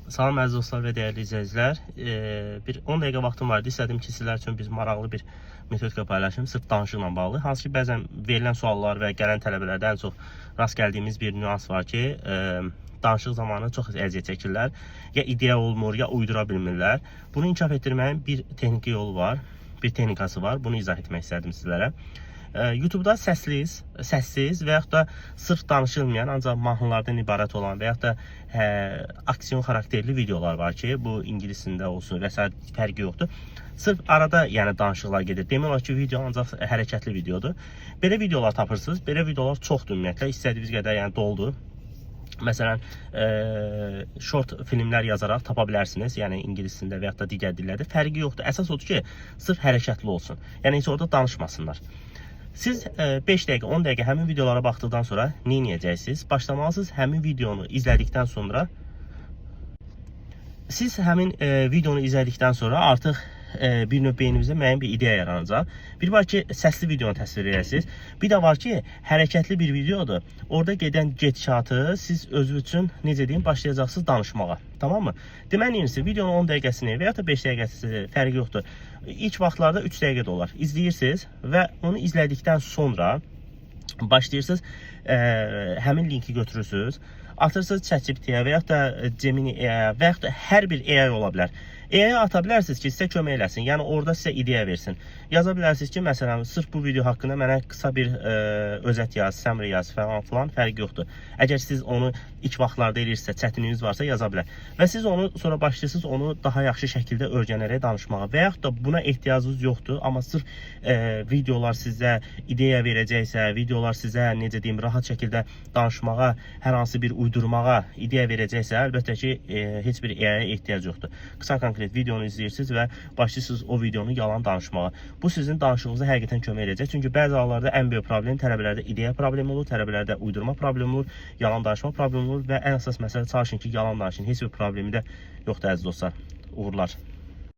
Salam əziz dostlar və dəyərli izləyicilər. Bir 10 dəqiqə vaxtım vardı. İstədim ki, sizlər üçün biz maraqlı bir metodika paylaşım, sırf danışıqla bağlı. Hansı ki, bəzən verilən suallar və gələn tələbələrdə ən çox rast gəldiyimiz bir nüans var ki, danışıq zamanı çox əziyyət çəkirlər. Ya ideya olmur, ya uydura bilmirlər. Bunu inkişaf etdirməyin bir texniki yolu var, bir texnikası var. Bunu izah etmək istədim sizlərə. YouTube'da səssiz və yaxud da sırf danışılmayan, ancaq mahnılardan ibarət olan və yaxud da aksiyon xarakterli videolar var ki, bu ingilisində olsun, vəsair fərqi yoxdur. Sırf arada yəni danışıqlar gedir. Demək olar ki, video ancaq hərəkətli videodur. Belə videolar tapırsınız. Belə videolar çoxdur ümumiyyətlə. İstədiyiniz qədər yəni doldur. Məsələn, short filmlər yazaraq tapa bilərsiniz. Yəni ingilisində və yaxud da digər dillərdə fərqi yoxdur. Əsas odur ki, sırf hərəkətli olsun. Yəni heç orada danışmasınlar. Siz 5 dəqiqə, 10 dəqiqə həmin videolara baxdıqdan sonra nə edəcəksiniz? Başlamalısınız həmin videonu izlədikdən sonra. Siz həmin videonu izlədikdən sonra artıq bir növ beynimizdə müəyyən bir ideya yaranacaq. Bir var ki, səsli videonu təsvir edəsiniz. Bir də var ki, hərəkətli bir videodur. Orada gedən gedişatı siz özünüz üçün necə deyim, başlayacaqsınız danışmağa. Tamam mı? Deməli, videonun 10 dəqiqəsini və ya da 5 dəqiqəsi fərqi yoxdur. İlk vaxtlarda 3 dəqiqə də olar. İzləyirsiniz və onu izlədikdən sonra başlayırsınız, həmin linki götürürsünüz, atırsınız ChatGPT-yə və yaxud da Gemini AI-yə və yaxud da hər bir AI ola bilər. AI-yə ata bilərsiniz ki, sizə kömək eləsin. Yəni orada sizə ideya versin. Yaza bilərsiniz ki, məsələn, sırf bu video haqqında mənə qısa bir özət yaz, summary yaz falan filan, fərqi yoxdur. Əgər siz onu ilk vaxtlarda eləyirsə, çətinliyiniz varsa yaza bilər. Və siz onu sonra başlayırsınız onu daha yaxşı şəkildə öyrənərək danışmağa. Və yaxud da buna ehtiyacınız yoxdur, amma sırf videolar sizə ideya verəcəksə, videolar sizə necə deyim, rahat şəkildə danışmağa, hər hansı bir uydurmağa ideya verəcəksə, əlbəttə ki, heç bir AI-yə ehtiyac yoxdur. Qısa konkret videonu izləyirsiniz və başlayırsınız o videonu yalan danışmağa. Bu sizin danışığınıza həqiqətən kömək edəcək. Çünki bəzi hallarda ən böyük problem tələbələrdə ideya problemi olur, tələbələrdə uydurma problemi olur, yalan danışma problemi olur və ən əsas məsələ çalışın ki, yalan danışın. Heç bir problemi də yoxdur əziz dostlar. Uğurlar.